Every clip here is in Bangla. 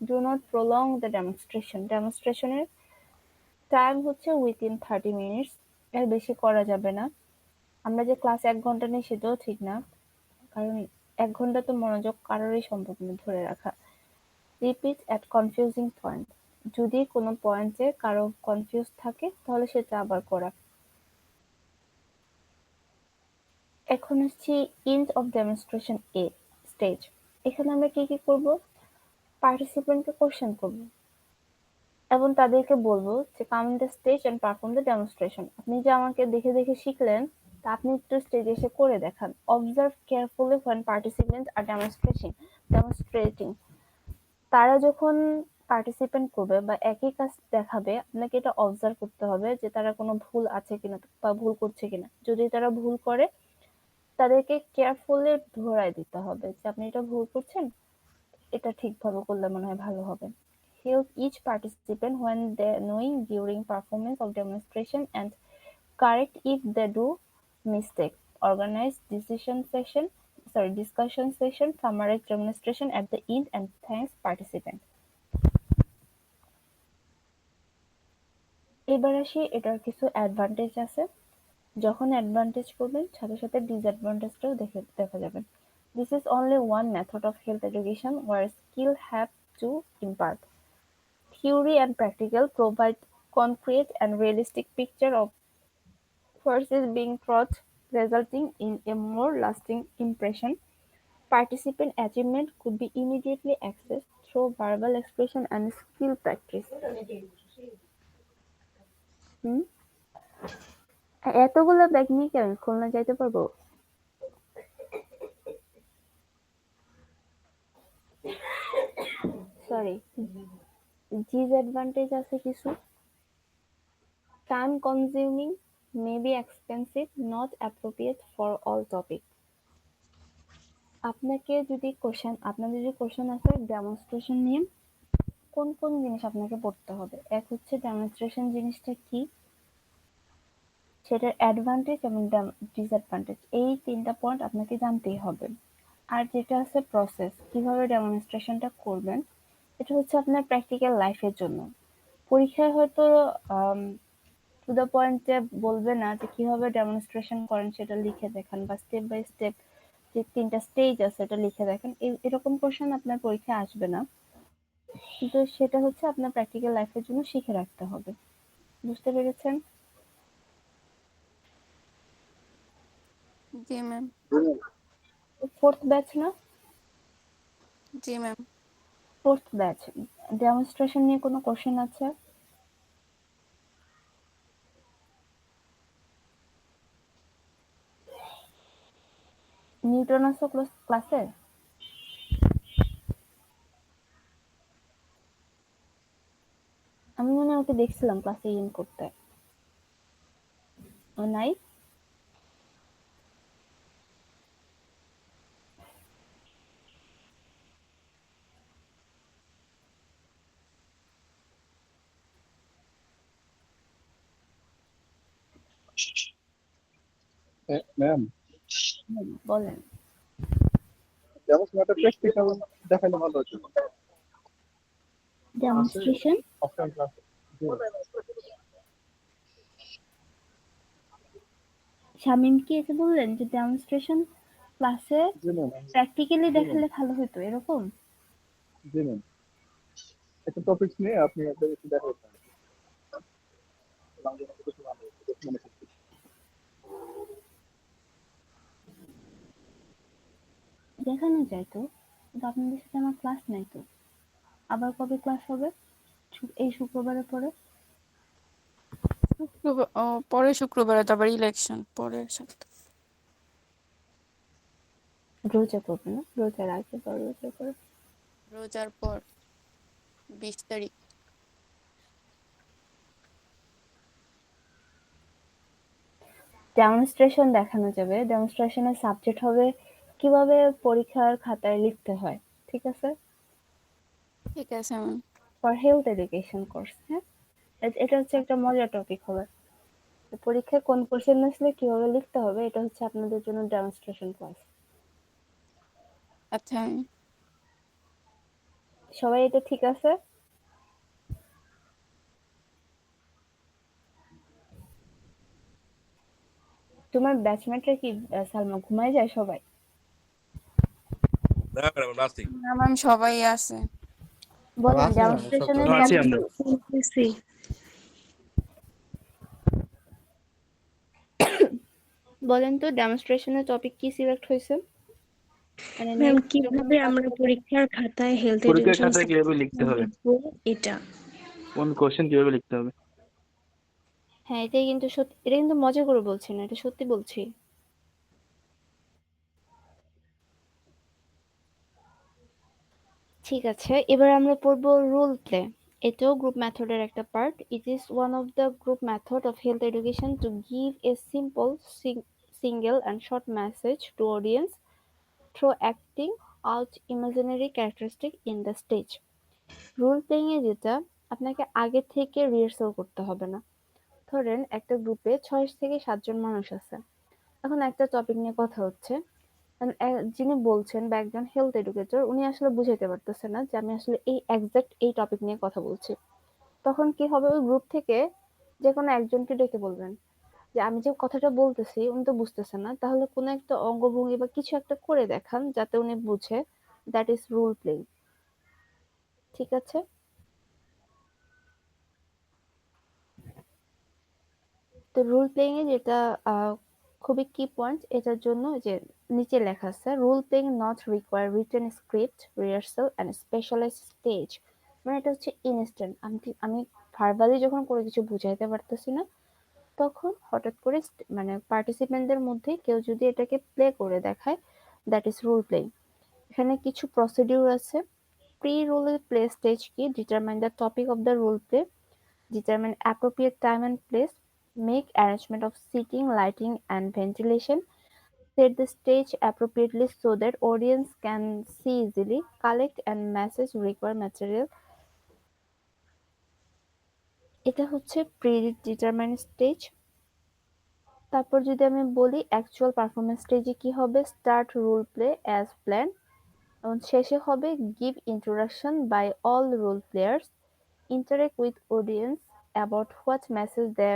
ডু নট প্রলং দ্য ডেমনস্ট্রেশনের টাইম হচ্ছে উইথিন 30 মিনিটস, এর বেশি করা যাবে না। আমরা যে ক্লাস 1 ঘন্টা নিই সেটাও ঠিক না, কারণ 1 ঘন্টা তো মনোযোগ কারোরই সম্ভব না ধরে রাখা। রিপিট অ্যাট কনফিউজিং পয়েন্ট, যদি কোনো পয়েন্টে কারো কনফিউজ থাকে তাহলে সেটা আবার করা। এখন আসছি end of demonstration a stage. এখানে আমরা কি কি করব? পার্টিসিপেন্টকে কোশ্চেন করব এবং তাদেরকে বলবো যে come in the stage and perform the demonstration. আপনি যে আমাকে দেখে দেখে শিখলেন তা আপনি একটু স্টেজে এসে করে দেখান। Observe carefully when participants are demonstrating. তারা যখন পার্টিসিপেন্ট করবে বা একই কাজ দেখাবে, আপনাকে এটা অবজার্ভ করতে হবে যে তারা কোনো ভুল আছে কিনা বা ভুল করছে কিনা। যদি তারা ভুল করে তাদেরকে কেয়ারফুলি ধরায় দিতে হবে যে আপনি এটা ভুল করছেন, এটা ঠিকভাবে করলে মনে হয় ভালো হবে। Help each participant when they knowing during performance of demonstration and correct if they do mistake. Organize discussion session, summarize demonstration at the end and thanks participant. এবার আসি এটার কিছু অ্যাডভান্টেজ আছে। যখন অ্যাডভান্টেজ করবেন সাথে সাথে ডিসঅ্যাডভান্টেজটাও দেখা যাবে। This is only one method of health education where skill have to impart. Theory and practical provide concrete and realistic picture of what is being taught, resulting in a more lasting impression. Participant achievement could be immediately accessed through verbal expression and skill practice. হুম? এতগুলো ব্যাগ নিয়ে কি আমি খুলনা যাইতে পারবো? সরি, ডিসঅ্যাডভান্টেজ আছে কিছু। Time consuming, may be expensive, not appropriate for all topic. আপনাদের যদি কোশ্চেন আছে ডেমনস্ট্রেশন নিয়ে, কোন কোন জিনিস আপনাকে পড়তে হবে? এক হচ্ছে ডেমনস্ট্রেশন জিনিসটা কি, সেটার অ্যাডভান্টেজ এবং ডিসঅ্যাডভান্টেজ, এই 3টা পয়েন্ট আপনাকে জানতেই হবে। আর যেটা আছে প্রসেস, কিভাবে ডেমনস্ট্রেশনটা করবেন, এটা হচ্ছে আপনার প্র্যাকটিক্যাল লাইফের জন্য। পরীক্ষায় হয়তো টু দ্য পয়েন্টে বলবে না যে কিভাবে ডেমনস্ট্রেশন করেন সেটা লিখে দেখান বা স্টেপ বাই স্টেপ যে 3টা স্টেজ আছে এটা লিখে দেখেন, এরকম কোশ্চেন আপনার পরীক্ষায় আসবে না, কিন্তু সেটা হচ্ছে আপনার প্র্যাকটিক্যাল লাইফের জন্য শিখে রাখতে হবে। বুঝতে পেরেছেন? জি ম্যাম। ফোর্থ ব্যাচ না? জি ম্যাম। Fourth batch. ডেমনস্ট্রেশন নিয়ে কোনো কোশ্চেন আছে? নিউটন আছে ক্লাসে? আমি মনে হয় ওকে দেখছিলাম ক্লাসে ইন করতে। ও নাই? ম্যাম, বলেন। যেমন একটা প্র্যাকটিক্যাল দেখালে ভালো হতো। ডেমনস্ট্রেশন অফলাইন ক্লাসে। শামিম কি এসে বললেন যে ডেমনস্ট্রেশন ক্লাসে জি ম্যাম। প্র্যাকটিক্যালি জি ম্যাম। দেখালে ভালো হতো এরকম? জি ম্যাম। একটা টপিক নিয়ে আপনি একটা কিছু দেখাতে দেখানো যায় তো, কিন্তু আপনাদের সাথে আমার ক্লাস নাই তো। আবার কবে ক্লাস হবে? এই শুক্রবারের পরে? পরের শুক্রবারে তো আবার ইলেকশন, পরের সপ্তাহ। রোজা করবে না? রোজার আগে বা রোজার পরে? রোজার পর 20 তারিখ। ডেমনস্ট্রেশন দেখানো যাবে। ডেমনস্ট্রেশনের সাবজেক্ট হবে কিভাবে পরীক্ষার খাতায় লিখতে হয়। ঠিক আছে? ঠিক আছে ma'am. For health education course. হ্যাঁ, এটা হচ্ছে একটা মজার টপিক হবে। পরীক্ষায় কোন কোশ্চেন আসলে কিভাবে লিখতে হবে এটা হচ্ছে আপনাদের জন্য ডেমনস্ট্রেশন ক্লাস। আচ্ছা ম্যাম। সবাই এটা ঠিক আছে? তোমার ব্যাচমেটরা কি সালমা ঘুমায় যায় সবাই? না ম্যাডাম নাসি। না ম্যাম সবাই আছে। বলেন আছে না, সব ডেমনস্ট্রেশনের তো আছি টপিক আমরা। বলেন তো ডেমনস্ট্রেশনের টপিক কি সিলেক্ট হয়েছে? মানে ম্যাম নেক্সট যখন কিভাবে কাজ আমরা করবেন। পরীক্ষার খাতায় হেলথ পরীক্ষার এডুকেশন খাতায় কিভাবে লিখতে হবে, লিখবো এটা। কোন কোশ্চেন কিভাবে লিখতে হবে? হ্যাঁ এটাই কিন্তু সত্যি, এটা কিন্তু মজা করে বলছি না, এটা সত্যি বলছি। ঠিক আছে, এবার আমরা পড়বো রোল প্লে। এটাও গ্রুপ মেথডের একটা part. It is one of the group method of health education to give a simple single and short message to audience through acting out imaginary characteristic in the stage. Role playing এ যেটা, আপনাকে আগে থেকে রিহার্সাল করতে হবে না। ধরেন একটা গ্রুপে 6 থেকে 7 জন মানুষ আছে। এখন একটা টপিক নিয়ে কথা হচ্ছে। যিনি বলছেন বা একজন হেলথ এডুকেটর, উনি আসলে বুঝাইতে পারতেছে না যে আমি আসলে এই এক্সাক্ট এই টপিক নিয়ে কথা বলছি। তখন কি হবে, ওই গ্রুপ থেকে যে কোনো একজনকে ডেকে বলবেন যে আমি যে কথাটা বলতেছি উনি তো বুঝতেছেন না, তাহলে কোনো একটা অঙ্গভঙ্গি বা কিছু একটা করে দেখান যাতে উনি বুঝে। That is role playing. ঠিক আছে? তো রোল প্লেইং এ যেটা খুবই কি পয়েন্ট এটার জন্য, যে নিচে লেখা আছে role playing not require written script rehearsal and specialize stage. মানে এটা হচ্ছে ইনস্ট্যান্ট। আমি ভার্বালি যখন কোনো কিছু বুঝাইতে পারতেছি না, তখন হঠাৎ করে মানে পার্টিসিপেন্টদের মধ্যে কেউ যদি এটাকে প্লে করে দেখায়, দ্যাট ইজ রোল প্লেইং। এখানে কিছু প্রসিডিউর আছে। প্রি রোল প্লে স্টেজ কি, determine the topic of the role play, determine appropriate time and place, make arrangement of seating, lighting and ventilation, set the stage appropriately so that audience can see easily, collect and message required material. এটা হচ্ছে প্রি-ডিটারমাইন্ড স্টেজ। তারপর যদি আমি বলি অ্যাকচুয়াল পারফরমেন্স স্টেজে কি হবে, start role play as plan, এবং শেষে হবে give introduction by all role players, interact with audience about what message they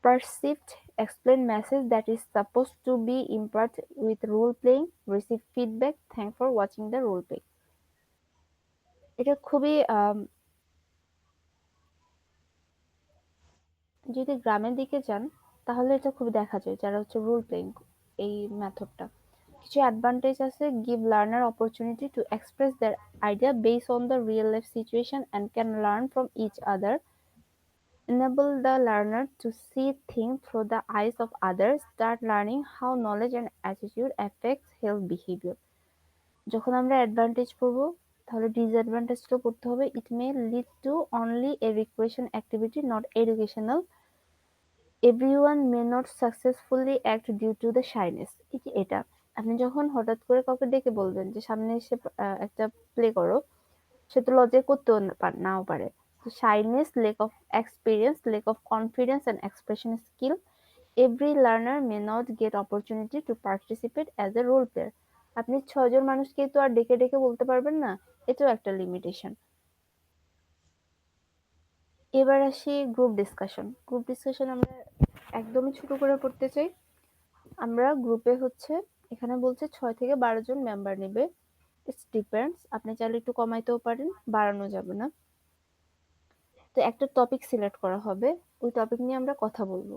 perceived, explain message that is supposed to be imparted with role playing, receive feedback, thank for watching the role play. এটা খুবই যদি গ্রামের দিকে যান তাহলে এটা খুবই দেখা যায় যারা হচ্ছে রোল প্লেইং এই মেথডটা। কিছু অ্যাডভান্টেজ আছে, give learner opportunity to express their idea based on the real life situation and can learn from each other, enable the learner to see things through the eyes of others, start learning how knowledge and attitude affects health behavior. যখন আমরা অ্যাডভান্টেজ পড়বো তাহলে ডিসঅ্যাডভান্টেজটাও পড়তে হবে। It may lead to only a recreation activity not educational, everyone may not successfully act due to the shyness. এটা আপনি যখন হঠাৎ করে কাউকে ডেকে বলবেন যে সামনে এসে একটা প্লে করো, সে তো লজ্জায় করতেও নাও পারে। Shyness, lack of experience, lack of confidence and expression skill, every learner may not get opportunity to participate as a role player. আপনি 6 জন মানুষকে তো আর ডেকে ডেকে বলতে পারবেন না, এটাও একটা লিমিটেশন। এবার আসি গ্রুপ ডিসকাশন। গ্রুপ ডিসকাশন আমরা একদমই ছোট করে পড়তে চাই। আমরা গ্রুপে হচ্ছে, এখানে বলছে 6 থেকে 12 জন মেম্বার নেবে। ইটস ডিপেন্ডস, আপনি চাইলে একটু কমাইতেও পারেন, বাড়ানো যাবে না। তো একটা টপিক সিলেক্ট করা হবে, ওই টপিক নিয়ে আমরা কথা বলবো।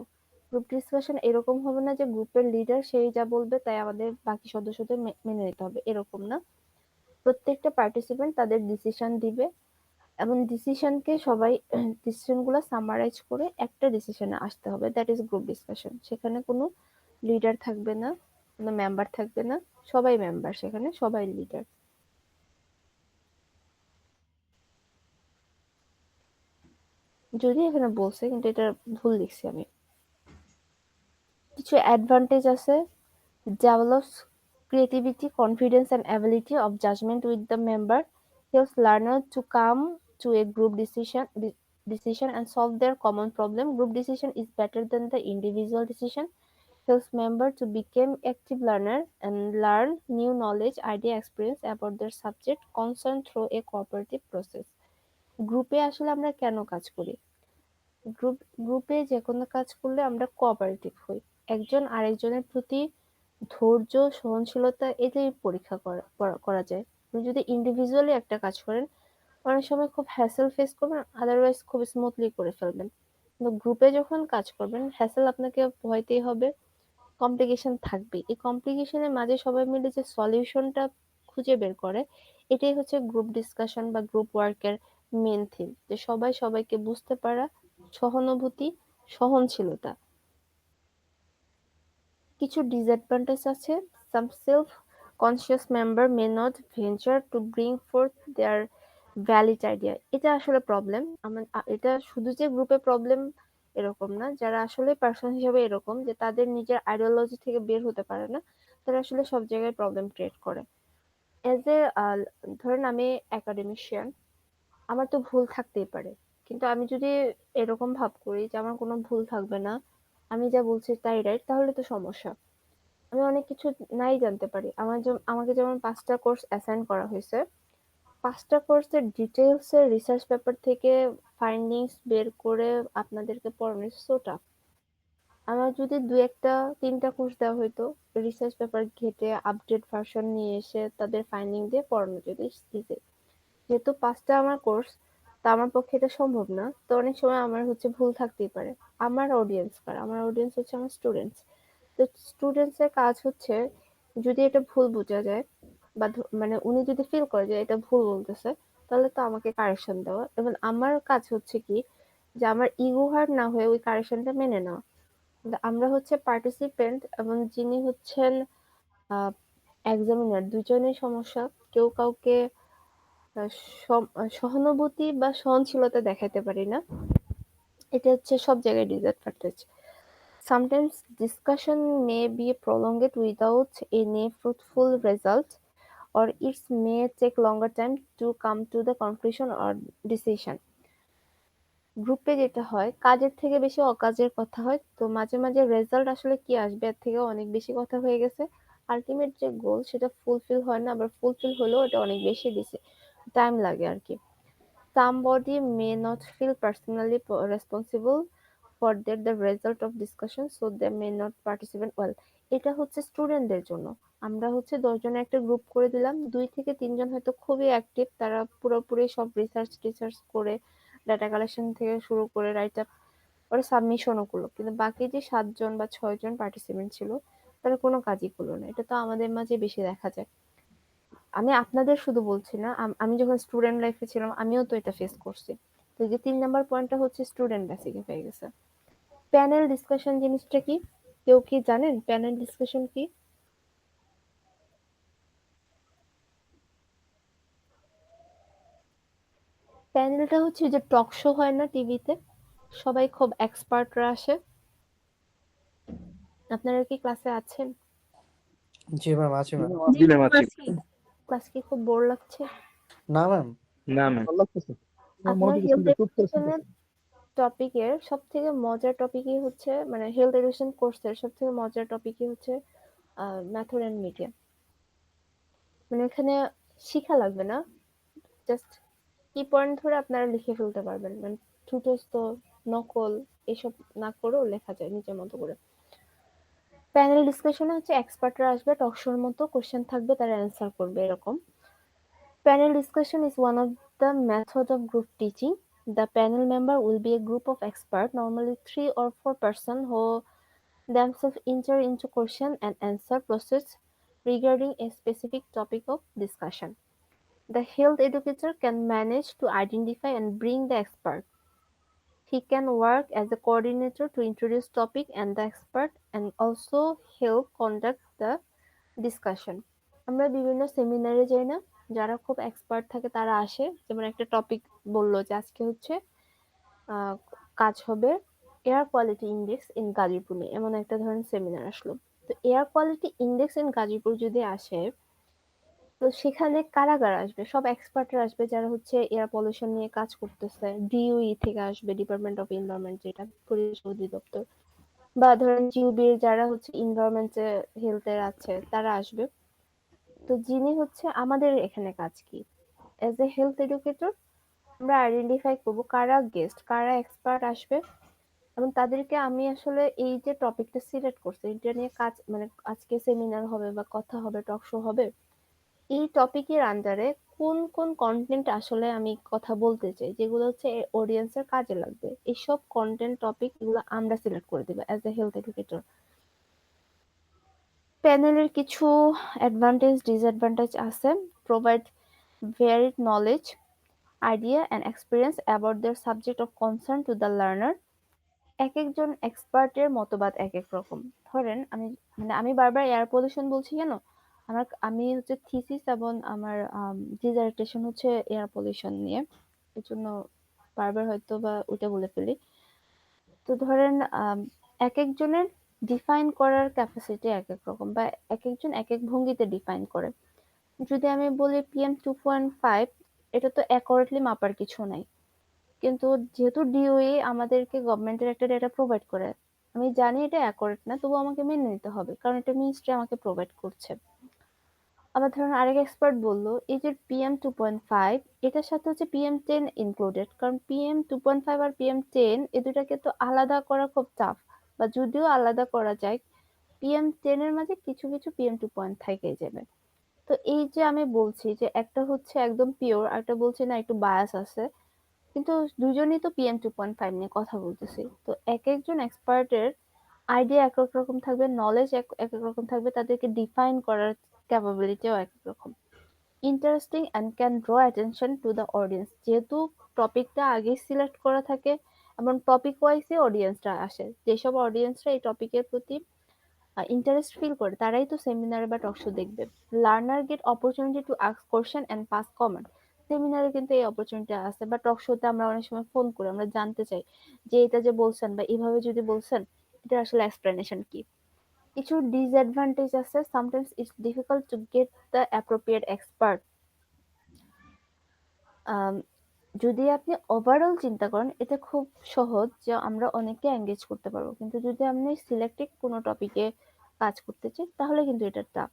গ্রুপ ডিসকাশন এরকম হবে না যে গ্রুপের লিডার সেই যা বলবে তাই আমাদের বাকি সদস্যদের মেনে নিতে হবে, এরকম না। প্রত্যেকটা পার্টিসিপেন্ট তাদের ডিসিশন দিবে এবং ডিসিশনকে সবাই ডিসিশনগুলো সামারাইজ করে একটা ডিসিশনে আসতে হবে, দ্যাট ইজ গ্রুপ ডিসকাশন। সেখানে কোনো লিডার থাকবে না, কোনো মেম্বার থাকবে না, সবাই মেম্বার, সেখানে সবাই লিডার। যদি এখানে বলছে কিন্তু এটা ভুল লিখছি আমি। কিছু অ্যাডভান্টেজ আছে, develops creativity, confidence and ability of judgment with the member, helps learner to come to a group decision and solve their common problem. Group decision is better than the individual decision. helps member to become active learner and learn new knowledge, idea, experience about their subject concern through a cooperative process. গ্রুপে আসলে আমরা কেন কাজ করি? গ্রুপে যে কোনো কাজ করলে আমরা কোঅপারেটিভ হই। একজন আরেকজনের প্রতি ধৈর্য, সহনশীলতা এটাই পরীক্ষা করা যায়। আপনি যদি ইন্ডিভিজুয়ালি একটা কাজ করেন, অনেক সময় খুব হ্যাসেল ফেস করবেন, আদারওয়াইজ খুব স্মুথলি করে ফেলবেন। কিন্তু গ্রুপে যখন কাজ করবেন, হ্যাসেল আপনাকে ভয়তেই হবে, কমপ্লিকেশন থাকবে। এই কমপ্লিকেশনের মাঝে সবাই মিলে যে সলিউশনটা খুঁজে বের করে, এটাই হচ্ছে গ্রুপ ডিসকাশন বা গ্রুপ ওয়ার্কের মেন থিম, যে সবাই সবাইকে বুঝতে পারা, সহানুভূতি, সহনশীলতা। কিছু ডিসঅ্যাডভান্টেজ আছে। Some self conscious member may not venture to bring forth their valid idea. এটা আসলে প্রবলেম। এটা শুধু যে গ্রুপে প্রবলেম এরকম না, যারা আসলে পার্সন হিসেবে এরকম যে তাদের নিজের আইডিওলজি থেকে বের হতে পারে না, তারা আসলে সব জায়গায় প্রবলেম ক্রিয়েট করে। এজ এ ধরেন আমি একাডেমিশিয়ান, আমার তো ভুল থাকতেই পারে, কিন্তু আমি যদি এরকম ভাব করি যে আমার কোনো ভুল থাকবে না, আমি যা বলছি তাই রাইট, তাহলে তো সমস্যা। আমি অনেক কিছু নাই জানতে পারি। আমাকে যেমন 5টা কোর্স অ্যাসাইন করা হয়েছে, 5টা কোর্সের ডিটেইলস এর রিসার্চ পেপার থেকে ফাইন্ডিংস বের করে আপনাদেরকে পড়ানো সো টাফ। আমার যদি 3টা কোর্স দেওয়া হইতো, রিসার্চ পেপার ঘেটে আপডেট ভার্সন নিয়ে এসে তাদের ফাইন্ডিং দিয়ে পড়ানো যেত ইজি। যেহেতু 5টা আমার কোর্স, তা আমার পক্ষে এটা সম্ভব না। তো অনেক সময় আমার হচ্ছে ভুল থাকতেই পারে। আমার অডিয়েন্স কারা? আমার অডিয়েন্স হচ্ছে আমার স্টুডেন্টস। তো স্টুডেন্টস এর কাজ হচ্ছে, যদি এটা ভুল বোঝা যায় বা মানে উনি যদি ফিল করে যে এটা ভুল বলতেছে, তাহলে তো আমাকে কারেকশন দেওয়া, এবং আমার কাজ হচ্ছে কি, যে আমার ইগো হার্ট না হয়ে ওই কারেকশনটা মেনে নেওয়া। কিন্তু আমরা হচ্ছে পার্টিসিপেন্ট, এবং যিনি হচ্ছেন এক্সামিনার, দুজনেই সমস্যা। কেউ কাউকে সহানুভূতি বা সহনশীলতা দেখাতে পারি না। এটা হচ্ছে সব জায়গায় disadvantage. Sometimes discussion may be prolonged without any fruitful result, or it may take longer time to come to the conclusion or decision. গ্রুপে যেটা হয়, কাজের থেকে বেশি অকাজের কথা হয়, তো মাঝে মাঝে রেজাল্ট আসলে কি আসবে এর থেকে অনেক বেশি কথা হয়ে গেছে। আলটিমেট যে গোল সেটা ফুলফিল হয় না, আবার ফুলফিল হলেও এটা অনেক বেশি দিছে, টাইম লাগে আর কি। Somebody may not feel personally responsible for the result of discussion, so they may not participate well. এটা হচ্ছে স্টুডেন্টদের জন্য। আমরা হচ্ছে 10 জনের একটা গ্রুপ করে দিলাম, 2 থেকে 3 জন হয়তো খুবই অ্যাক্টিভ, তারা পুরোপুরি সব রিসার্চ করে ডাটা কালেকশন থেকে শুরু করে রাইট আপ ওরা সাবমিশনও করলো, কিন্তু বাকি যে 7 জন বা 6 জন পার্টিসিপেন্ট ছিল, তারা কোনো কাজই করলো না। এটা তো আমাদের মাঝে বেশি দেখা যায়। আমি আপনাদের শুধু বলছি না, আমি যখন স্টুডেন্ট লাইফে ছিলাম আমিও তো এটা ফেস করছি। তো এই যে 3 নাম্বার পয়েন্টটা হচ্ছে স্টুডেন্ট বেসিকে হয়ে গেছে। প্যানেল ডিসকাশন জিনিসটা কি? কেউ কি জানেন প্যানেল ডিসকাশন কি? প্যানেলটা হচ্ছে যে টক শো হয় না টিভিতে, সবাই খুব এক্সপার্টরা আসে। আপনারা কি ক্লাসে আছেন? জি ম্যাম, আছি ম্যাম। জি ম্যাম আছি। ক্লাস কি খুব বোর লাগছে? না ম্যাম। না ম্যাম। ভালো লাগতেছে? আমার আপনার মনোযোগ হেলথ চুপ করে এডুকেশনের শুনতেছে। টপিকের সব থেকে মজার টপিকই হচ্ছে, মানে হেলথ এডুকেশন কোর্সের সব থেকে মজার টপিকই হচ্ছে মেথড এন্ড মিডিয়া। মানে এখানে শিখা লাগবে না, জাস্ট কি পয়েন্ট ধরে আপনারা লিখে ফেলতে পারবেন, মানে ঠুটস্থ নকল এসব না করেও লেখা যায় নিজের মতো করে। প্যানেল ডিসকাশনে হচ্ছে এক্সপার্টরা আসবে, টক শোর মতো কোশ্চেন থাকবে, তারা অ্যান্সার করবে এরকম। Panel discussion is one of the methods of group teaching. The panel member will be a group of experts, normally 3 or 4 persons, who themselves enter into question and answer process regarding a specific topic of discussion. The health educator can manage to identify and bring the expert. He can work as a coordinator to introduce topic and the expert, and also help conduct the discussion. আমরা বিভিন্ন সেমিনারে যাই না, যারা খুব এক্সপার্ট থাকে তারা আসে, যেমন একটা টপিক বললো যে আজকে হচ্ছে আহ, কাজ হবে air quality index in Gazipur নিয়ে, এমন একটা ধরনের সেমিনার আসলো। তো air quality index in Gazipur যদি আসে, তো সেখানে কারা কারা আসবে? সব এক্সপার্টরা আসবে যারা হচ্ছে এয়ার পলিউশন নিয়ে কাজ করতেছে। ডিইউই থেকে আসবে, ডিপার্টমেন্ট অফ এনভায়রনমেন্ট, যেটা পরিবেশ অধিদপ্তর। বা ধরেন জিওবির যারা হচ্ছে এনভায়রনমেন্টে হেলথের আছে তারা আসবে। তো যিনি হচ্ছে আমাদের এখানে কাজ কি, এজ এ হেলথ এডুকেটর আমরা আইডেন্টিফাই করবো কারা গেস্ট, কারা এক্সপার্ট আসবে, এবং তাদেরকে আমি আসলে এই যে টপিকটা সিলেক্ট করছি এটা নিয়ে কাজ মানে আজকে সেমিনার হবে বা কথা হবে, টক শো হবে, এই টপিকের আন্ডারে কোন কোন কন্টেন্ট আসলে আমি কথা বলতে চাই যেগুলো হচ্ছে অডিয়েন্সের কাজে লাগবে, এইসব কন্টেন্ট টপিক এগুলো আমরা সিলেক্ট করে দেবো অ্যাজ এ হেলথ এডুকেটর। প্যানেলের কিছু অ্যাডভান্টেজ ডিসঅ্যাডভান্টেজ আছে। Provide varied knowledge, idea and experience about their subject of concern to the learner. এক একজন এক্সপার্টের মতবাদ এক এক রকম। ধরেন আমি বারবার এয়ার পলিউশন বলছি কেন, আমি হচ্ছে থিসিস এবং আমার ডিসার্টেশন হচ্ছে এয়ার পলিউশন নিয়ে, এই জন্য বারবার হয়তো বা ওটা বলে ফেলি। তো ধরেন এক একজনের ডিফাইন করার ক্যাপাসিটি এক এক রকম, বা এক একজন এক এক ভঙ্গিতে ডিফাইন করে। যদি আমি বলি PM2.5, এটা তো অ্যাকুরেটলি মাপার কিছু নাই, কিন্তু যেহেতু ডিওই আমাদেরকে গভর্নমেন্টের একটা ডেটা প্রোভাইড করে, আমি জানি এটা অ্যাকুরেট না, তবু আমাকে মেনে নিতে হবে কারণ এটা মিনিস্ট্রি আমাকে প্রোভাইড করছে। আবার ধরুন আরেক এক্সপার্ট বললো এই যে PM2.5 এটার সাথে হচ্ছে PM10 ইনক্লুডেড, কারণ PM2.5 আর PM10 এই দুটাকে তো আলাদা করা খুব টাফ, বা যদিও আলাদা করা যায় PM10 এর মাঝে কিছু কিছু PM2 থেকে যাবে। তো এই যে আমি বলছি যে একটা হচ্ছে একদম পিওর, একটা বলছি না একটু বায়াস আছে, কিন্তু দুজনেই তো PM2.5 নিয়ে কথা বলতেছি। তো এক একজন এক্সপার্টের আইডিয়া এক এক রকম থাকবে, নলেজ এক এক রকম থাকবে, তাদেরকে ডিফাইন করার ক্যাপাবিলিটিও এক এক রকম। Interesting and can draw attention to the audience, যেহেতু টপিকটা আগে সিলেক্ট করা থাকে এবং টপিক ওয়াইজে অডিয়েন্সরা আসে, যেসব অডিয়েন্সরা এই টপিকের প্রতি ইন্টারেস্ট ফিল করে তারাই তো সেমিনার বা টক শো দেখবে। Learner get opportunity to ask question and pass comment, সেমিনারে কিন্তু এই অপরচুনিটি আছে, বা টক শোতে আমরা অনেক সময় ফোন করে আমরা জানতে চাই যে এটা যে বলছেন বা এইভাবে যদি বলছেন এটা আসলে এক্সপ্লেনেশন কি। কিছু ডিসঅ্যাডভান্টেজ আছে, sometimes it's difficult to get the appropriate expert. যদি আপনি ওভারঅল চিন্তা করেন এটা খুব সহজ যে আমরা অনেককে এঙ্গেজ করতে পারবো, কিন্তু যদি আপনি সিলেক্টিভ কোনো টপিকে কাজ করতে চাই তাহলে কিন্তু এটা টাফ।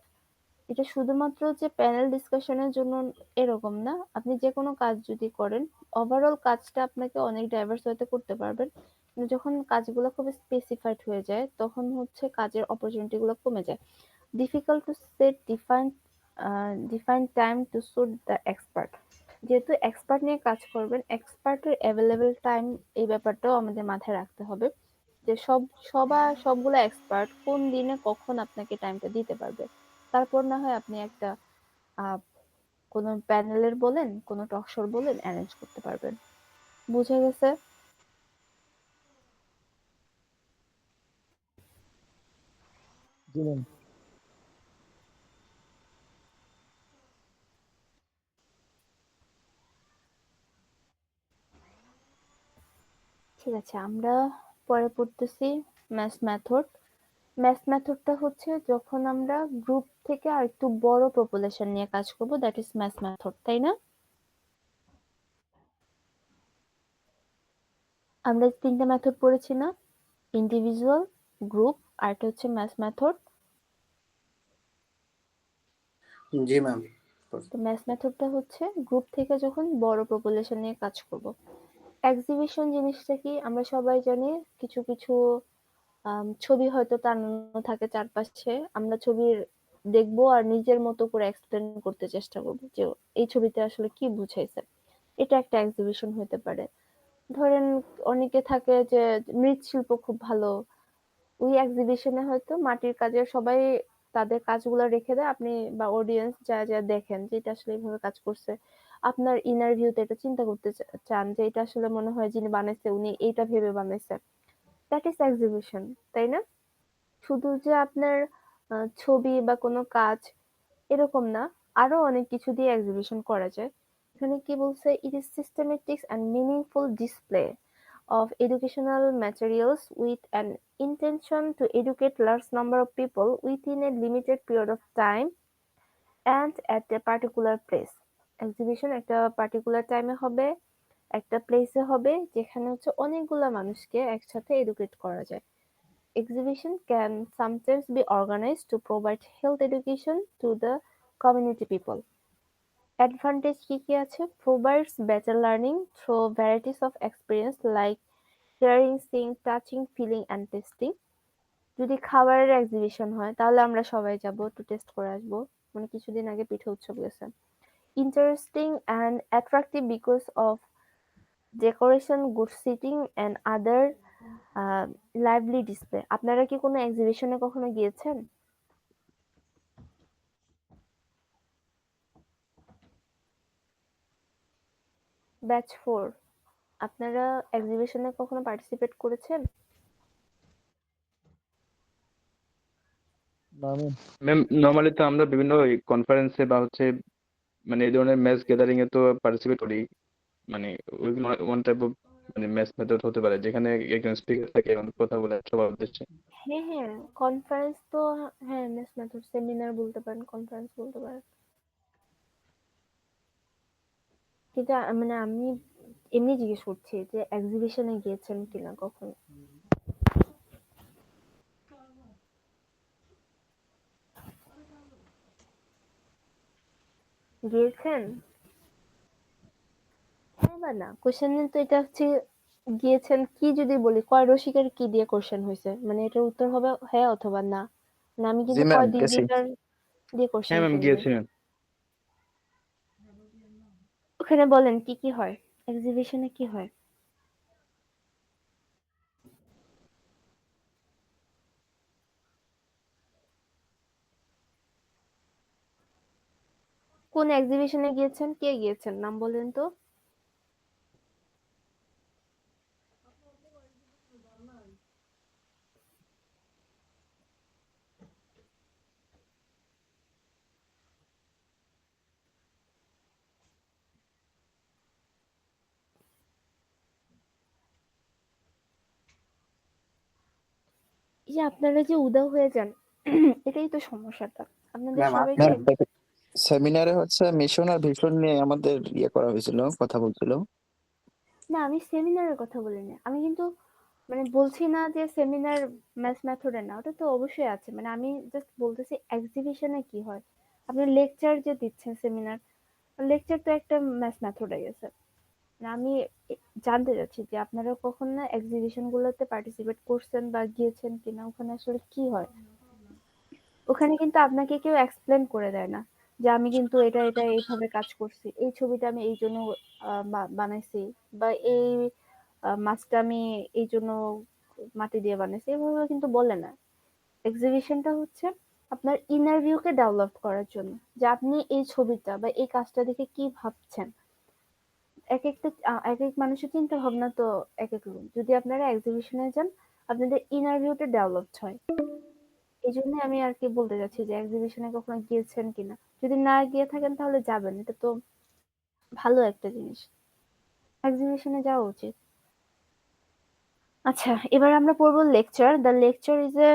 এটা শুধুমাত্র যে প্যানেল ডিসকাশনের জন্য এরকম না, আপনি যে কোনো কাজ যদি করেন ওভারঅল কাজটা আপনাকে অনেক ডাইভার্স ওয়েতে করতে পারবেন, কিন্তু যখন কাজগুলো খুব স্পেসিফাইড হয়ে যায় তখন হচ্ছে কাজের অপরচুনিটি গুলো কমে যায়। Difficult to set define time to suit the expert, যেহেতু এক্সপার্ট নিয়ে কাজ করবেন এক্সপার্টের অ্যাভেলেবেল টাইম এই ব্যাপারটাও আমাদের মাথায় রাখতে হবে, যে সবগুলো এক্সপার্ট কোন দিনে কখন আপনাকে টাইমটা দিতে পারবে। তারপর না হয় আপনি একটা আহ কোনো প্যানেলের বলেন কোনো টক শোর বলেন অ্যারেঞ্জ করতে পারবেন। বুঝে গেছে? জি ম্যাম। ঠিক আছে, আমরা পরে পড়তেছি ম্যাথ মেথড। ম্যাথ মেথডটা হচ্ছে যখন আমরা গ্রুপ থেকে আর একটু বড় পপুলেশন নিয়ে কাজ করব, দ্যাট ইজ ম্যাথ মেথড, তাই না? আমরা তিনটা মেথড পড়েছি না, ইন্ডিভিজুয়াল, গ্রুপ, আর একটা হচ্ছে ম্যাথ মেথড। জি ম্যাম। তো ম্যাথ মেথডটা হচ্ছে গ্রুপ থেকে যখন বড় পপুলেশন নিয়ে কাজ করব। এক্সিবিশন জিনিসটা কি আমরা সবাই জানি, কিছু কিছু ছবি হয়তো টানানো থাকে চারপাশে, আমরা ছবির দেখবো আর নিজের মতো করে এক্সপ্লেন করতে চেষ্টা করবো যে এই ছবিতে আসলে কি বুঝাইছে। এটা একটা এক্সিবিশন হতে পারে। ধরেন অনেকে থাকে যে মৃৎশিল্প খুব ভালো, ওই এক্সিবিশনে হয়তো মাটির কাজের সবাই তাদের কাজগুলো রেখে দেয়, আপনি বা অডিয়েন্স যা যা দেখেন যে এটা আসলে এইভাবে কাজ করছে, আপনার ইনার ভিউতে এটা চিন্তা করতে চান যে এটা আসলে মনে হয় যিনি বানাইছে উনি এইটা ভেবে বানাইছে, দ্যাট ইজ এক্সিবিশন, তাই না? শুধু যে আপনার ছবি বা কোনো কাজ এরকম না, আরো অনেক কিছু দিয়ে এক্সিবিশন করা যায়। এখানে কি বলছে, it is systematic and meaningful display of educational materials with an intention to educate large number of people within a limited period of time and at a particular place. Exhibition একটা পার্টিকুলার টাইমে হবে, একটা প্লেসে হবে যেখানে হচ্ছে অনেকগুলা মানুষকে একসাথে এডুকেট করা যায়। exhibition can sometimes be organized to provide health education to the community people. Advantage কি কি আছে? Provides better learning through varieties of experience like hearing, seeing, touching, feeling and tasting. যদি খাবারের এক্সিবিশন হয় তাহলে আমরা সবাই যাব, একটু টেস্ট করে আসবো। মানে কিছুদিন আগে পিঠে উৎসব গেছে। Interesting and attractive because of decoration, good seating and other lively display. আপনারা কি কোনো এক্সিবিশনে কখনো গিয়েছেন? ব্যাচ 4, আপনারা এক্সিবিশনে কখনো পার্টিসিপেট করেছেন? না ম্যাম। ম্যাম নর্মালি তো আমরা বিভিন্ন কনফারেন্সে বা হচ্ছে মানে এই ধরনের ম্যাচ গ্যাদারিং এ তো পার্টিসিপেট করি। মানে ওইগুলো ওয়ান টাইপ অফ মানে ম্যাচ মেথড হতে পারে যেখানে একজন স্পিকার থাকে এবং কথা বলে সবার উদ্দেশ্যে। হ্যাঁ হ্যাঁ, কনফারেন্স তো হ্যাঁ, মেস মেথড, সেমিনার বলতে পারেন, কনফারেন্স বলতে পারেন। কিন্তু মানে আমি এমনি জিজ্ঞেস করছি যে এক্সিবিশনে গিয়েছেন কিনা কখনো। গিয়েছেন? হ্যাঁ বা না? কোশ্চেন তো এটা হচ্ছে গিয়েছেন কি, যদি বলি কয় রসিকের কি দিয়ে কোশ্চেন হয়েছে, মানে এটার উত্তর হবে হ্যাঁ অথবা না। না আমি জি কিন্তু ম্যাম, কয় গেছি। ডিজিটার দিয়ে কোশ্চেন হ্যাঁ ম্যাম করব। গিয়েছি ম্যাম। ওখানে বলেন কি কি হয়, এক্সিবিশনে কি হয়? কোন এক্সিবিশনে গিয়েছেন, কে গিয়েছেন, নাম বলেন তো। এই যে আপনারা যে উদাও হয়ে যান এটাই তো সমস্যাটা। আপনাদের ম্যাম সবাইকে ম্যাম, সেমিনারে হচ্ছে মিশন আর ভিশন নিয়ে আমাদের করা হয়েছিল, কথা বলছিল। না, আমি সেমিনারের কথা বলিনি। আমি কিন্তু মানে বলছি না যে সেমিনার ম্যাথ মেথডে না, ওটা তো অবশ্যই আছে। মানে আমি জাস্ট বলতেছি এক্সিবিশনে কি হয়। আপনি লেকচার যে দিচ্ছেন, সেমিনার লেকচার তো একটা ম্যাথ মেথডে গেছে। মানে আমি জানতে চাচ্ছি যে আপনারা কখন না এক্সিবিশন গুলোতে পার্টিসিপেট করছেন বা গিয়েছেন কিনা, ওখানে আসলে কি হয়। ওখানে কিন্তু আপনাকে কেউ এক্সপ্লেন করে দেয় না যে আমি কিন্তু এটা এটা এইভাবে কাজ করছি, এই ছবিটা আমি এই জন্য বানাইছি, বা এই মাছটা আমি এই জন্য মাটি দিয়ে বানাইছি, এভাবে কিন্তু বলে না। এক্সিবিশনটা হচ্ছে আপনার ইনার ভিউকে ডেভেলপ করার জন্য, যে আপনি এই ছবিটা বা এই কাজটা দেখে কি ভাবছেন। এক এক মানুষের চিন্তা ভাবনা তো এক এক রকম। যদি আপনারা এক্সিবিশনে যান, আপনাদের ইনার ভিউটা ডেভেলপড হয়। এই জন্য আমি আর কি বলতে চাচ্ছি যে এক্সিবিশনে কখনো গিয়েছেন কিনা। যদি না গিয়ে থাকেন তাহলে যাবেন, এটা তো ভালো একটা জিনিস, এক্সিবিশনে যাওয়া উচিত। আচ্ছা, এবার আমরা পড়বো lecture. The lecture is a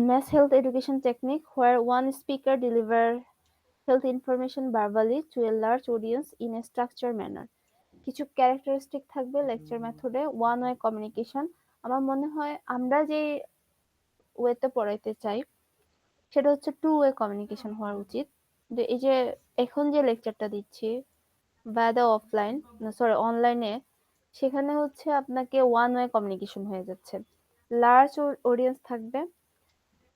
mass health education technique where one speaker deliver health information verbally to a large audience in a structured manner. কিছু ক্যারেক্টারিস্টিক থাকবে লেকচার মেথডে। One way communication. আমার মনে হয় আমরা যে ওয়েতে পড়াইতে চাই সেটা হচ্ছে টু ওয়ে কমিউনিকেশন হওয়া উচিত। যে এই যে এখন যে লেকচারটা দিচ্ছি বা দা অফলাইন, সরি অনলাইনে, সেখানে হচ্ছে আপনাকে ওয়ান ওয়ে কমিউনিকেশন হয়ে যাচ্ছে। লার্জ অডিয়েন্স থাকবে,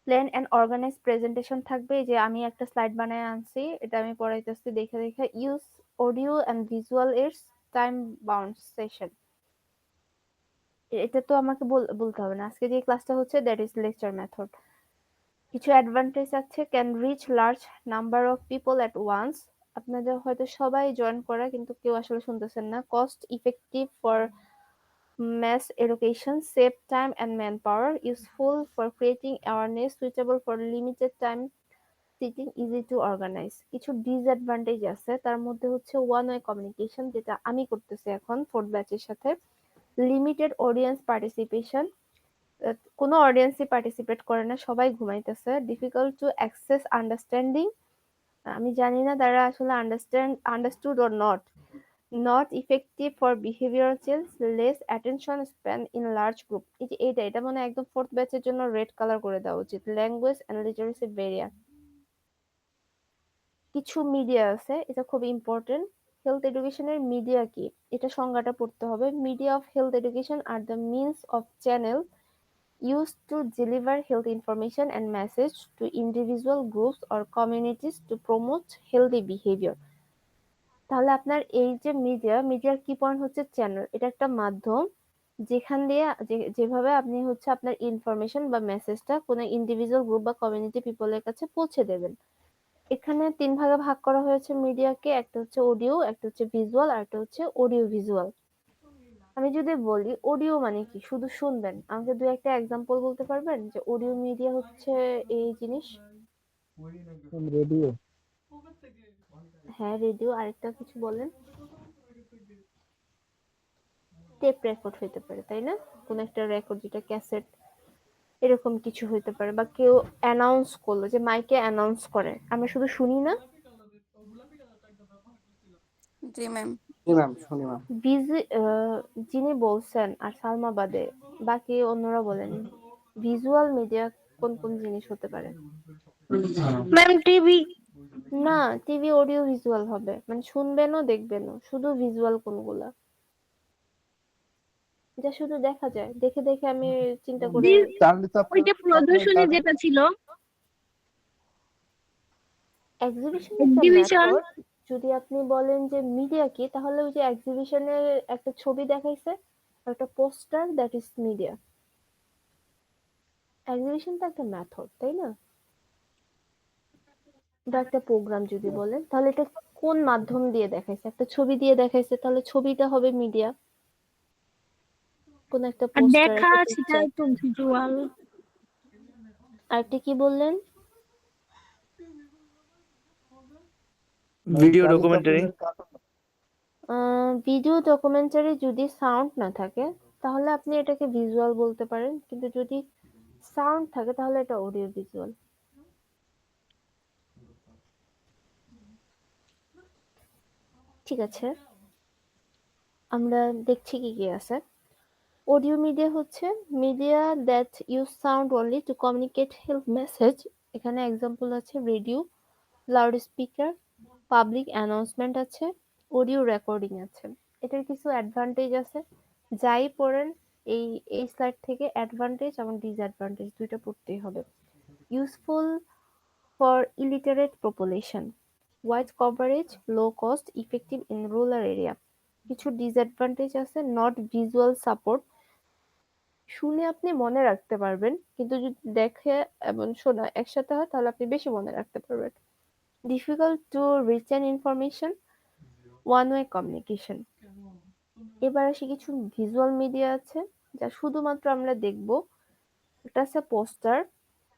প্ল্যান এন্ড অর্গানাইজ প্রেজেন্টেশন থাকবে। এই যে আমি একটা স্লাইড বানায় আনছি, এটা আমি পড়াইতেছি দেখে দেখে। Use audio and visual aids, time bound session. এটা তো আমাকে বলতে হবে না, আজকে যে ক্লাসটা হচ্ছে দ্যাট ইজ লেকচার মেথড। কিছু অ্যাডভান্টেজ আছে, can reach large number of people at once. আপনাদের হয়তো সবাই জয়েন করা কিন্তু কেউ আসলে শুনতেছেন না। Cost effective for mass education, save time and manpower, useful for creating awareness, suitable for limited time sitting, easy to organize. কিছু ডিসঅ্যাডভান্টেজ আছে, তার মধ্যে হচ্ছে ওয়ান ওয়ে কমিউনিকেশন, যেটা আমি করতেছি এখন ফোর্থ ব্যাচের সাথে। লিমিটেড অডিয়েন্স পার্টিসিপেশন, কোনো অডিয়েন্সই পার্টিসিপেট করে না, সবাই ঘুমাইতেছে। ডিফিকাল্ট টু অ্যাক্সেস আন্ডারস্ট্যান্ডিং, আমি জানি না তারা আসলে understood or not. Not effective for behavioural change, less attention span in large group. এই যে এটা মানে একদম ফোর্থ ব্যাচের জন্য রেড কালার করে দেওয়া উচিত। Language and literacy barrier. কিছু মিডিয়া আছে, এটা খুব ইম্পর্টেন্ট। হেলথ এডুকেশনের মিডিয়া কি, এটা সংজ্ঞাটা পড়তে হবে। Media of health education are the means of channel used to deliver health information and message to individual groups or communities to promote healthy behavior. তাহলে আপনার এই যে মিডিয়ার কি পয়েন্ট হচ্ছে চ্যানেল। এটা একটা মাধ্যম যেখান দিয়ে যেভাবে আপনি হচ্ছে আপনার ইনফরমেশন বা মেসেজটা কোনো ইন্ডিভিজুয়াল গ্রুপ বা কমিউনিটি পিপলের কাছে পৌঁছে দেবেন। এখানে 3 ভাগে ভাগ করা হয়েছে মিডিয়াকে। একটা হচ্ছে অডিও, একটা হচ্ছে ভিজুয়াল, আর একটা হচ্ছে অডিও ভিজুয়াল। আমি যদি বলি অডিও মানে কি, শুধু শুনবেন, আমাকে দু একটা এক্সাম্পল বলতে পারবেন যে অডিও মিডিয়া হচ্ছে এই জিনিস? রেডিও। হ্যাঁ, রেডিও। আরেকটা কিছু বলেন। টেপ রেকর্ড হইতে পারে, তাই না? কোন একটা রেকর্ড, যেটা ক্যাসেট, এরকম কিছু হইতে পারে। বা কেউ অ্যানাউন্স করলো, যে মাইকে অ্যানাউন্স করে, আমরা শুধু শুনি না। জি ম্যাম। জি ম্যাম, শুনি ম্যাম। বিজি, যিনি বলছেন আর সালমা বাদে বাকি অন্যরা বলেন, ভিজুয়াল মিডিয়া কোন কোন জিনিস হতে পারে? Ma'am TV. না, টিভি অডিও ভিজুয়াল হবে, মানে শুনবেনও দেখবেনও। শুধু ভিজুয়াল কোনগুলা, যা শুধু দেখা যায়, দেখে দেখে আমি চিন্তা করে। Charlie Chaplin. ওইটা প্রদর্শনী যেটা ছিল, এক্সিবিশন একটা এক্সিবিশন। মেথড। যদি আপনি বলেন যে মিডিয়া কি, তাহলে ওই যে এক্সিবিশনের একটা ছবি দেখাইছে, একটা poster, that is media. Exhibition তো একটা মেথড, তাই না? বা একটা প্রোগ্রাম যদি বলেন, তাহলে এটা কোন মাধ্যম দিয়ে দেখাইছে? একটা ছবি দিয়ে দেখাইছে, তাহলে ছবিটা হবে মিডিয়া। কোন একটা আর পোস্টার, দেখা একটা সেটা পিকচার। তো ভিজুয়াল। আরেকটা কি বললেন? Video Charlie documentary. চাপলিনের কার্টুন। ভিডিও ডকুমেন্টারি যদি সাউন্ড না থাকে, তাহলে আপনি এটাকে ভিজুয়াল বলতে পারেন। কিন্তু যদি সাউন্ড থাকে, তাহলে এটা অডিও ভিজুয়াল। ঠিক আছে, আমরা দেখছি কি কি আছে। অডিও মিডিয়া হচ্ছে media that use sound only to communicate health message. এখানে এক্সাম্পল আছে radio, loud speaker, public announcement আছে, অডিও রেকর্ডিং আছে। এটার কিছু অ্যাডভান্টেজ আছে, যাই পড়েন এই এই স্লাইড থেকে অ্যাডভান্টেজ এবং ডিসঅ্যাডভান্টেজ দুইটা পড়তেই হবে। Useful for illiterate population, wide coverage, low cost, effective in rural area. কিছু ডিসঅ্যাডভান্টেজ আছে, নট ভিজুয়াল সাপোর্ট। শুনে আপনি মনে রাখতে পারবেন, কিন্তু যদি দেখে এবং শোনা একসাথে হয়, তাহলে আপনি বেশি মনে রাখতে পারবেন। Difficult to written information, one way communication. এবার আসি কিছু ভিজুয়াল মিডিয়া আছে যা শুধুমাত্র আমরা দেখব। একটা আছে পোস্টার,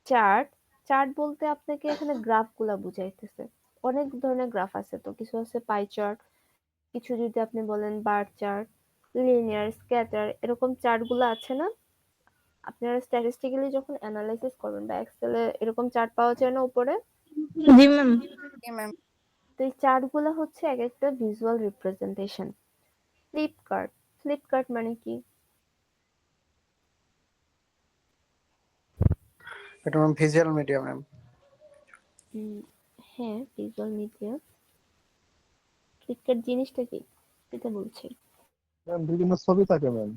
চার্ট। চার্ট বলতে আপনাকে এখানে গ্রাফগুলা বুঝাইতেছে। অনেক ধরনের গ্রাফ আছে, তো কিছু আছে পাই চার্ট, কিছু যদি আপনি বলেন বার চার্ট, লিনিয়ার, স্ক্যাটার, এরকম চার্ট গুলো আছে না? আপনারা স্ট্যাটিস্টিক্যালি যখন অ্যানালাইসিস করবেন বা এক্সেলে, এরকম চার্ট পাওয়া যায় না উপরে? জি ম্যাম। জি ম্যাম। তো এই চার্ট গুলো হচ্ছে এক একটা ভিজুয়াল রিপ্রেজেন্টেশন। ফ্লিপকার্ট, ফ্লিপকার্ট মানে কি? এটা ম্যাম ভিজুয়াল মিডিয়া ম্যাম। উম, হ্যাঁ, ভিজুয়াল মিডিয়া। ফ্লিপকার্ট জিনিসটা কি এটা বলছি। ম্যাম, বিভিন্ন ছবি থাকে ম্যাম,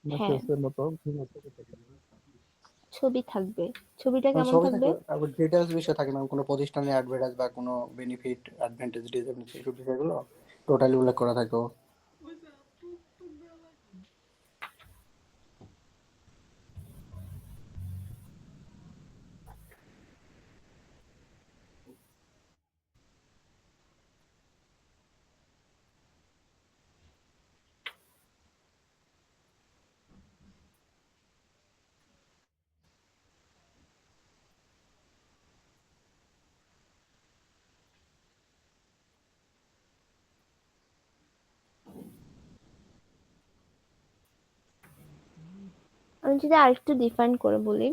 হ্যাঁ, মেসেজের মতো বিভিন্ন ছবি থাকে। ছবি থাকবে। ছবিটা ম্যাম কেমন ছবি থাকবে? থাকে, আবার ডিটেলস বিষয় থাকে ম্যাম, কোনো প্রতিষ্ঠানের অ্যাডভার্টাইজ বা কোনো বেনিফিট, অ্যাডভান্টেজ, ডিসঅ্যাডভান্টেজ, এইসব বিষয়গুলো টোটালি উল্লেখ করা থাকে। আমি যদি আরেকটু ডিফাইন করে বলি,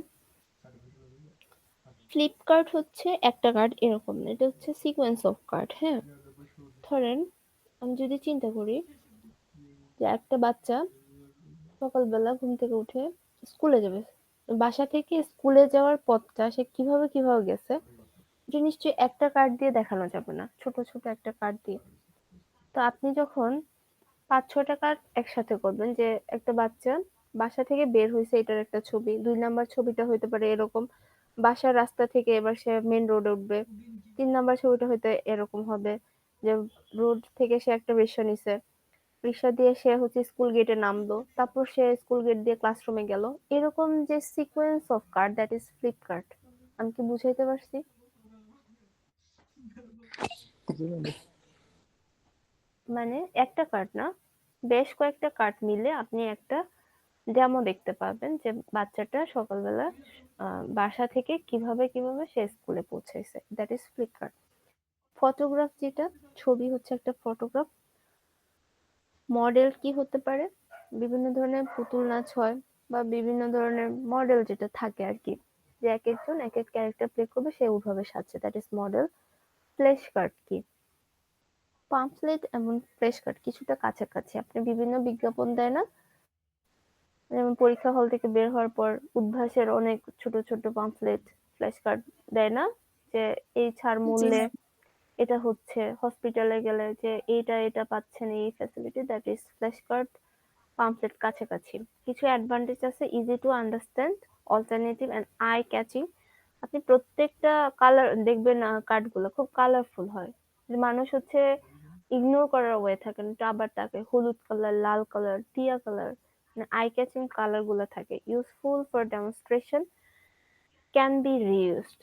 ফ্লিপকার্ট হচ্ছে একটা কার্ড এরকম না, এটা হচ্ছে সিকোয়েন্স অফ কার্ড। হ্যাঁ, ধরেন আমি যদি চিন্তা করি যে একটা বাচ্চা সকালবেলা ঘুম থেকে উঠে স্কুলে যাবে, বাসা থেকে স্কুলে যাওয়ার পথটা সে কিভাবে কিভাবে গেছে, এটা নিশ্চয়ই একটা কার্ড দিয়ে দেখানো যাবে না, ছোট ছোট একটা কার্ড দিয়ে। তো আপনি যখন ৫-৬টা কার্ড একসাথে করবেন, যে একটা বাচ্চা বাসা থেকে বের হয়েছে এটার একটা ছবি, ২ নাম্বার ছবিটা হইতে পারে এরকম, বাসার রাস্তা থেকে এবার সে মেন রোডে উঠবে, ৩ নাম্বার ছবিটা হয়তো এরকম হবে যে রোড থেকে সে একটা রিক্সা নিছে, রিক্সা দিয়ে সে হচ্ছে স্কুল গেটে নামলো, তারপর সে স্কুল গেট দিয়ে ক্লাসরুমে গেল। এরকম যে sequence of card, that is flip card. আমি কি বুঝাইতে পারছি? জি ম্যাম। মানে একটা কার্ড না, বেশ কয়েকটা কার্ড মিলে আপনি একটা ডেমো দেখতে পাবেন যে বাচ্চাটা সকালবেলা বাসা থেকে কিভাবে কিভাবে সে স্কুলে পৌঁছেছে, that is flip card. Photograph যেটা, ছবি হচ্ছে একটা ফটোগ্রাফ। মডেল কি হতে পারে, বিভিন্ন ধরনের পুতুল নাচ হয় বা বিভিন্ন ধরনের মডেল যেটা থাকে আর কি, যে এক একজন এক এক ক্যারেক্টার প্লে করবে, সে ওইভাবে সাজছে, that is model. Flash card কি, পাম্পলেট এবং ফ্ল্যাশ কার্ড কিছুটা কাছাকাছি। আপনি বিভিন্ন বিজ্ঞাপন দেয় না, যেমন পরীক্ষা হল থেকে বের হওয়ার পর উদ্ভাসের অনেক ছোট ছোট পাম্পলেট, ফ্ল্যাশ কার্ড দেয় না, যে এই ছাড় জি মূল্যে ম্যাম। এটা হচ্ছে, হসপিটালে গেলে যে এইটা এটা পাচ্ছেন, এই facility, that is flash card. Pamphlet কাছাকাছি। কিছু অ্যাডভান্টেজ আছে, easy to understand, alternative and eye catching. আপনি প্রত্যেকটা কালার দেখবেন, কার্ডগুলো খুব কালারফুল হয়, যে মানুষ হচ্ছে ইগনোর করার ওয়ে থাকে না, একটু আবার তাকে হলুদ কালার, লাল কালার, টিয়া কালার, মানে আই ক্যাচিং কালার গুলো থাকে। Useful for demonstration, can be reused.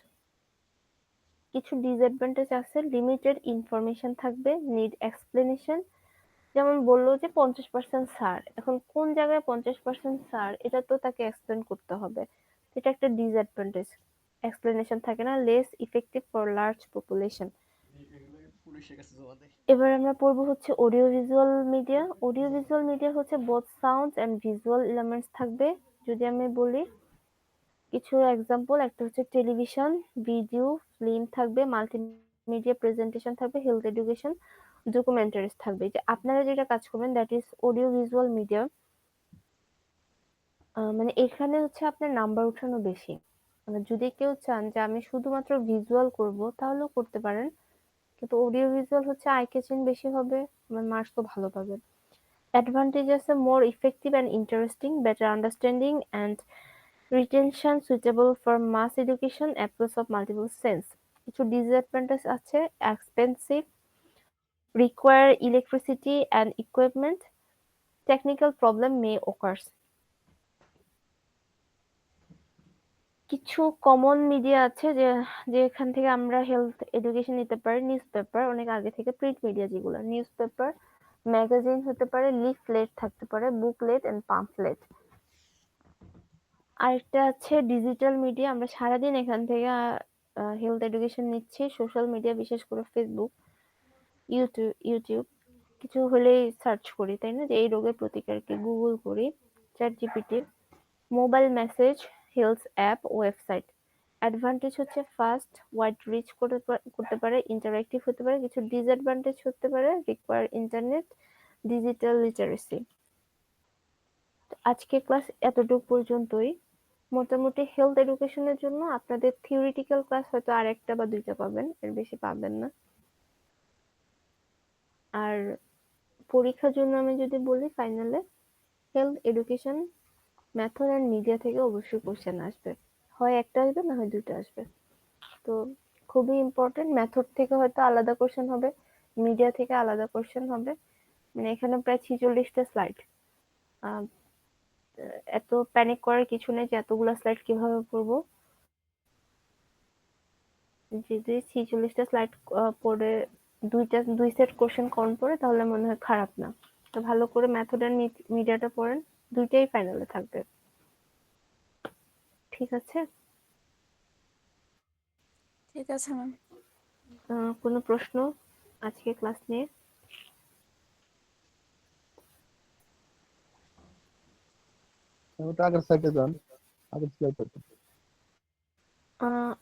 কিছু ডিসঅ্যাডভান্টেজ আছে, লিমিটেড ইনফরমেশন থাকবে, নিড এক্সপ্লেনেশন। যেমন বললো যে 50% ছাড়, এখন কোন জায়গায় 50% ছাড় এটা তো তাকে এক্সপ্লেন করতে হবে, এটা একটা ডিসঅ্যাডভান্টেজ। এক্সপ্লেনেশন থাকে না, less effective for large population. এবার আমরা পড়বো হচ্ছে audio visual media. Audio visual media হচ্ছে both sound and visual elements থাকবে। যদি আমি বলি কিছু এক্সাম্পল, একটা হচ্ছে টেলিভিশন, ভিডিও, ফিল্ম থাকবে, মাল্টিমিডিয়া প্রেজেন্টেশন থাকবে, হেলথ এডুকেশন, ডকুমেন্টারিজ থাকবে। যে আপনারা যেটা কাজ করবেন that is audio visual media. মানে এখানে হচ্ছে আপনার নাম্বার উঠানো বেশি। মানে যদি কেউ চান যে আমি শুধুমাত্র ভিজুয়াল করব তাহলেও করতে পারেন, কিন্তু অডিও ভিজুয়াল হচ্ছে আই ক্যাচিং বেশি হবে, আমার মার্কস তো ভালো পাবেন। অ্যাডভান্টেজ আছে, more effective and interesting, better understanding and retention, suitable for mass education, approach of multiple sense. কিছু ডিসঅ্যাডভান্টেজ আছে, expensive, require electricity and equipment, technical problem may occurs। কিছু কমন মিডিয়া আছে যে যেখান থেকে আমরা হেলথ এডুকেশন নিতে পারি, নিউজ পেপার, অনেক আগে থেকে প্রিন্ট মিডিয়া, যেগুলো নিউজ পেপার, ম্যাগাজিন হতে পারে, লিফলেট থাকতে পারে, বুকলেট এন্ড পাম্পলেট। আরেকটা আছে ডিজিটাল মিডিয়া, আমরা সারাদিন এখান থেকে হেলথ এডুকেশন নিচ্ছি, সোশ্যাল মিডিয়া, বিশেষ করে ফেসবুক, ইউটিউব, কিছু হলেই সার্চ করি, তাই না, যে এই রোগের প্রতিকার কি, গুগল করি, chat GPT, mobile message, health app, website. Advantage হচ্ছে ফাস্ট, ওয়াইড রিচ করতে পারে, ইন্টারঅ্যাক্টিভ হতে পারে। কিছু ডিসঅ্যাডভান্টেজ হতে পারে, রিকোয়ার ইন্টারনেট, ডিজিটাল লিটারেসি। আজকে ক্লাস এতটুকু পর্যন্তই। মোটামুটি হেলথ এডুকেশনের জন্য আপনাদের থিওরিটিক্যাল ক্লাস হয়তো আর একটা বা দুইটা পাবেন, এর বেশি পাবেন না। আর পরীক্ষার জন্য আমি যদি বলি ফাইনালে, health education method and media থেকে অবশ্যই কোশ্চেন আসবে, হয় একটা আসবে না হয় দুটো আসবে। তো খুবই ইম্পর্টেন্ট, মেথড থেকে হয়তো আলাদা কোশ্চেন হবে, মিডিয়া থেকে আলাদা কোশ্চেন হবে। মানে এখানে প্রায় 46টা স্লাইড, এত প্যানিক করার কিছু নেই যে এতগুলা স্লাইড কিভাবে পড়বো। যদি 46টা স্লাইড পড়ে দুই সেট কোশ্চেন কম পড়ে তাহলে মনে হয় খারাপ না। তো ভালো করে মেথড আর মিডিয়াটা পড়েন, দুইটাই ফাইনালে থাকবে। ঠিক আছে? ঠিক আছে ম্যাম। কোনো প্রশ্ন আজকে ক্লাস নিয়ে? ওটা আগের সাইডে যান, আগের স্লাইডে।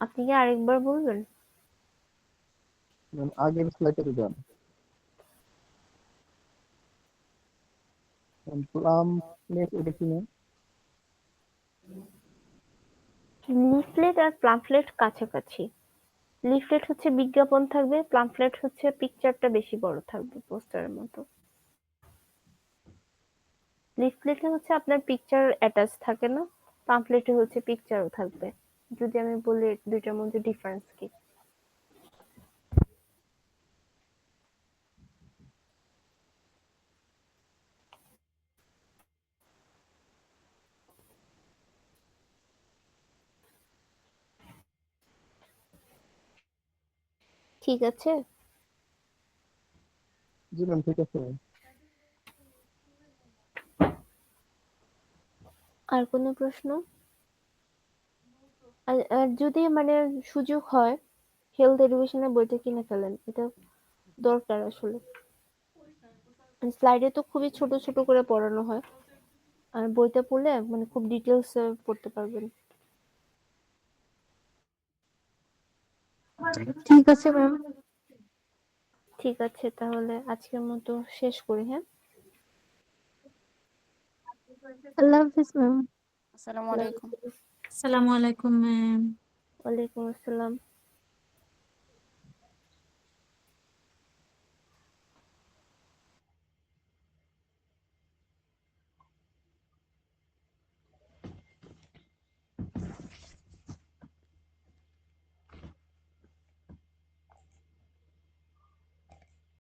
আপনি কি আরেকবার বলবেন? আগের স্লাইডে যান। প্লামলেট এটা কি ম্যাম? লিফলেট আর প্লামফলেট কাছাকাছি। লিফলেট হচ্ছে বিজ্ঞাপন থাকবে, প্লামফলেট হচ্ছে পিকচারটা বেশি বড় থাকবে পোস্টারের মতো। লিফলেটে হচ্ছে আপনার পিকচার অ্যাটাচ থাকে না, পাম্পলেটে হচ্ছে পিকচারও থাকবে। যদি আমি বলি দুইটার মধ্যে ডিফারেন্স কি। ঠিক আছে। জি ম্যাম, ঠিক আছে ম্যাম। আর কোনো প্রশ্ন? আর যদি মানে সুযোগ হয় হেলথ এডুকেশনের বইটা কিনে ফেলেন, এটা দরকার আসলে। স্লাইডে তো খুবই ছোট ছোট করে পড়ানো হয়, আর বইটা পড়লে মানে খুব ডিটেলস পড়তে পারবেন। ঠিক আছে ম্যাম। ঠিক আছে, তাহলে আজকের মতো শেষ করি। হ্যাঁ, আল্লাহ হাফিজ ম্যাম। আসসালামু আলাইকুম। আসসালামু আলাইকুম ম্যাম। ওয়ালাইকুম আসসালাম।